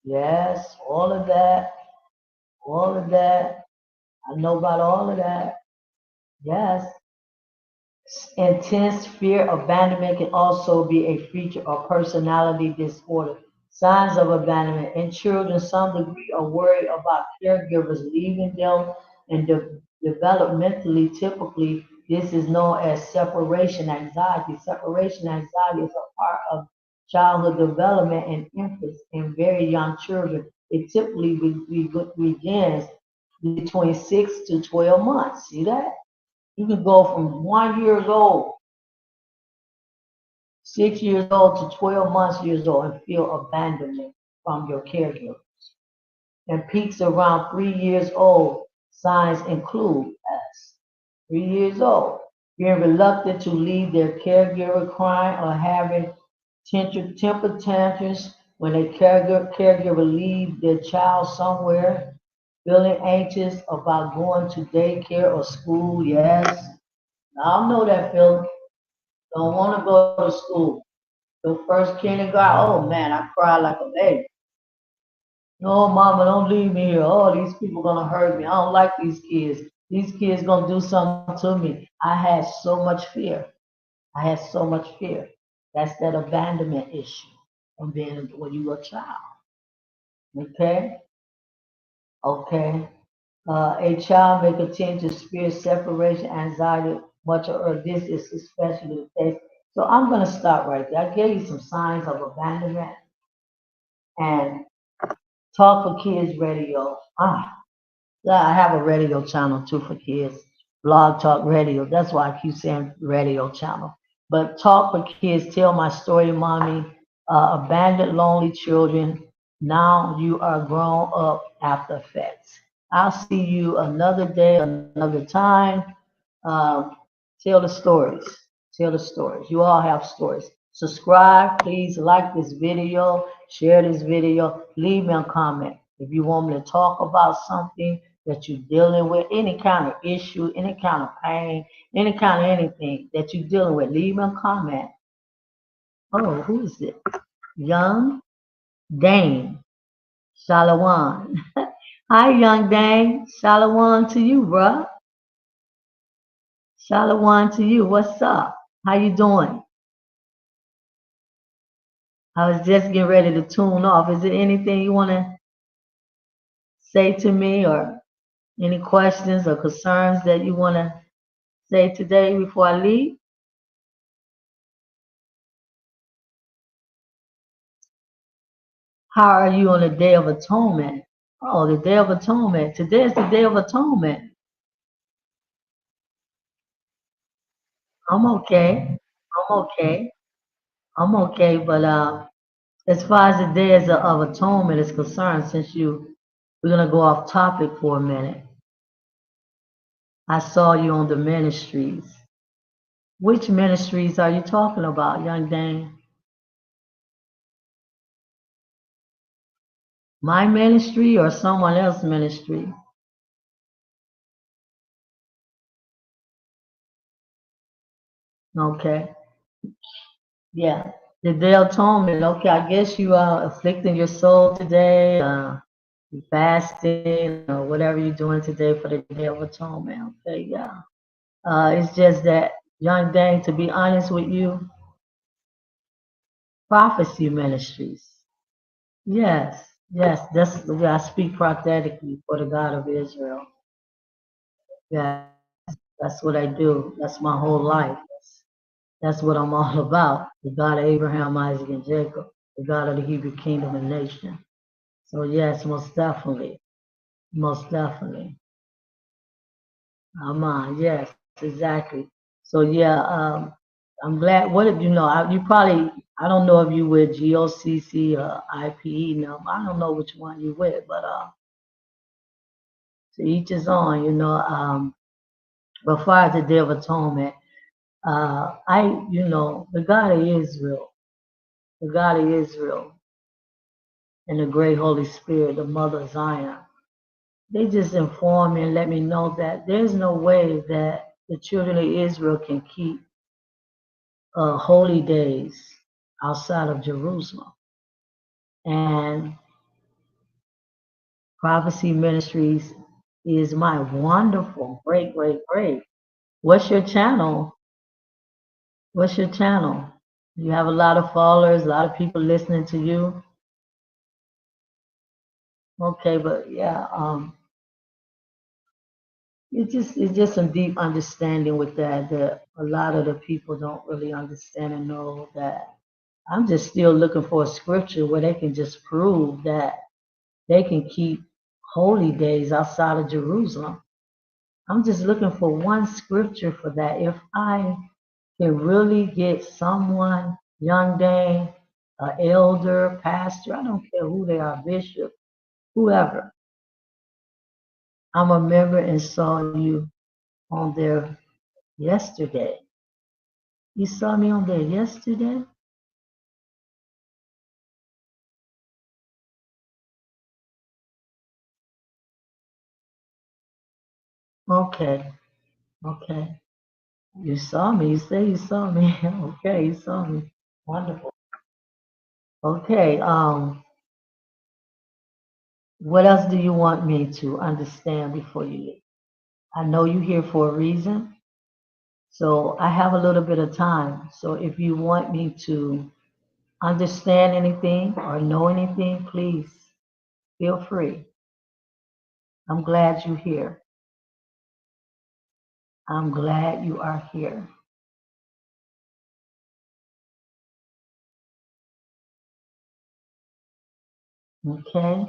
Yes, all of that. I know about all of that. Yes. Intense fear abandonment can also be a feature of personality disorder. Signs of abandonment in children, some degree of worry about caregivers leaving them, and developmentally, typically, this is known as separation anxiety. Separation anxiety is a part of childhood development and infants in very young children. It typically begins between 6 to 12 months. See that? You can go from 1 years old, 6 years old to 12 months years old and feel abandonment from your caregiver. And peaks around 3 years old. Signs include as 3 years old, being reluctant to leave their caregiver, crying or having temper tantrums when a caregiver leaves their child somewhere, feeling anxious about going to daycare or school. Yes, I know that feeling. Don't want to go to school. The first kindergarten, oh man, I cried like a baby. No, mama, don't leave me here. Oh, these people gonna hurt me. I don't like these kids. These kids gonna do something to me. I had so much fear. I had so much fear. That's that abandonment issue from being when you were a child. Okay, okay. A child may continue to experience separation anxiety much or this is especially the case. So I'm gonna stop right there. I gave you some signs of abandonment and Talk for Kids Radio. Yeah, I have a radio channel too for kids. Blog Talk Radio. That's why I keep saying radio channel. But Talk for Kids, Tell My Story, Mommy. Abandoned Lonely Children. Now You Are Grown Up After Effects. I'll see you another day, another time. Um, tell the stories. Tell the stories. You all have stories. Subscribe. Please like this video. Share this video. Leave me a comment. If you want me to talk about something that you're dealing with, any kind of issue, any kind of pain, any kind of anything that you're dealing with, leave me a comment Oh, who is it? Young Dane. Shalawan. Hi, Young Dane. Shalawan to you, bruh. Shalawan to you. What's up? How you doing? I was just getting ready to tune off. Is there anything you want to say to me or any questions or concerns that you want to say today before I leave? How are you on the Day of Atonement? Oh, the Day of Atonement. Today is the Day of Atonement. I'm okay. I'm okay. I'm okay. But as far as the Day of Atonement is concerned, we're gonna go off topic for a minute. I saw you on the ministries. Which ministries are you talking about, young Dane? My ministry or someone else's ministry? Okay. Yeah. The Day of Atonement. Okay, I guess you are afflicting your soul today, you fasting, or whatever you're doing today for the Day of Atonement. Okay, yeah. It's just that, young Dane, to be honest with you, prophecy ministries. Yes, yes, that's the way I speak prophetically for the God of Israel. Yeah, that's what I do. That's my whole life. That's what I'm all about. The God of Abraham, Isaac, and Jacob, the God of the Hebrew kingdom and nation. So yes, most definitely, most definitely. Amen. Yes, exactly. So yeah, I'm glad. What did you know? You probably, I don't know if you with GOCC or IPE now. I don't know which one you with, but to each his own. But far as the Day of Atonement, the God of Israel, the God of Israel, and the Great Holy Spirit, the Mother of Zion. They just informed me and let me know that there's no way that the children of Israel can keep holy days outside of Jerusalem. And Prophecy Ministries is my wonderful, great, great, great. What's your channel? What's your channel? You have a lot of followers, a lot of people listening to you. Okay, but yeah, it's just some deep understanding with that a lot of the people don't really understand and know that I'm just still looking for a scripture where they can just prove that they can keep holy days outside of Jerusalem. I'm just looking for one scripture for that. If I can really get someone, young Dane, an elder, pastor, I don't care who they are, bishop, whoever, I'm a member and saw you on there yesterday. You saw me on there yesterday? Okay, okay. You saw me. You say you saw me. Okay, you saw me. Wonderful. Okay, what else do you want me to understand before you leave? I know you're here for a reason, so I have a little bit of time. So if you want me to understand anything or know anything, please feel free. I'm glad you're here. I'm glad you are here. Okay?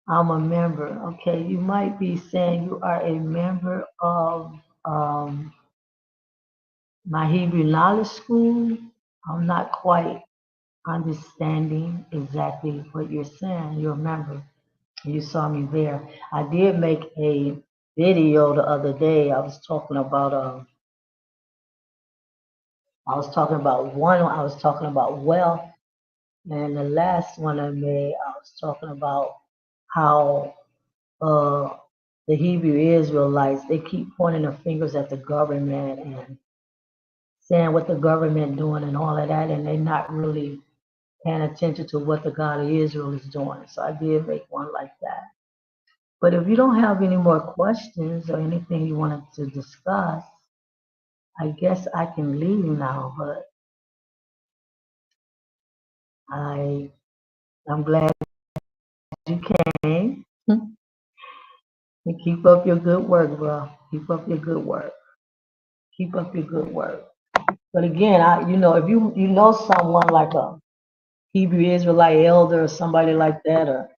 I'm a member. Okay, you might be saying you are a member of my Hebrew Knowledge School. I'm not quite understanding exactly what you're saying. You're a member. You saw me there. I did make a video the other day. I was talking about wealth, and the last one I made, I was talking about how uh the Hebrew Israelites, they keep pointing their fingers at the government and saying what the government doing and all of that, and they not really paying attention to what the God of Israel is doing. So I did make one like that. But if you don't have any more questions or anything you wanted to discuss, I guess I can leave now. But I'm glad you came. And keep up your good work, bro. Keep up your good work. Keep up your good work. But again, if you know someone like a Hebrew Israelite elder or somebody like that, or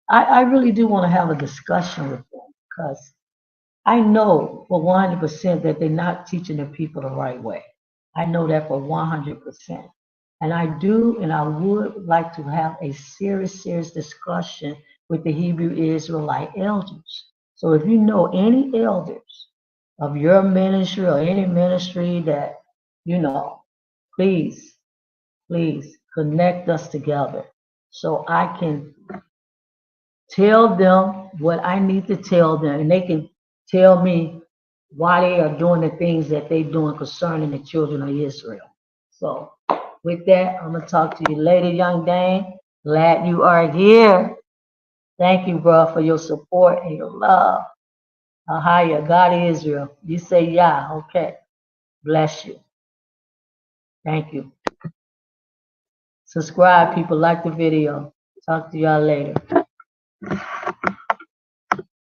I really do want to have a discussion with them because I know for 100% that they're not teaching the people the right way. I know that for 100%. And I would like to have a serious discussion with the Hebrew Israelite elders. So if you know any elders of your ministry or any ministry that, you know, please, please connect us together so I can tell them what I need to tell them, and they can tell me why they are doing the things that they're doing concerning the children of Israel. So, with that, I'm gonna talk to you later, young Dane. Glad you are here. Thank you, bro, for your support and your love. Ahaya, God of Israel. You say yeah, okay. Bless you. Thank you. Subscribe, people. Like the video. Talk to y'all later.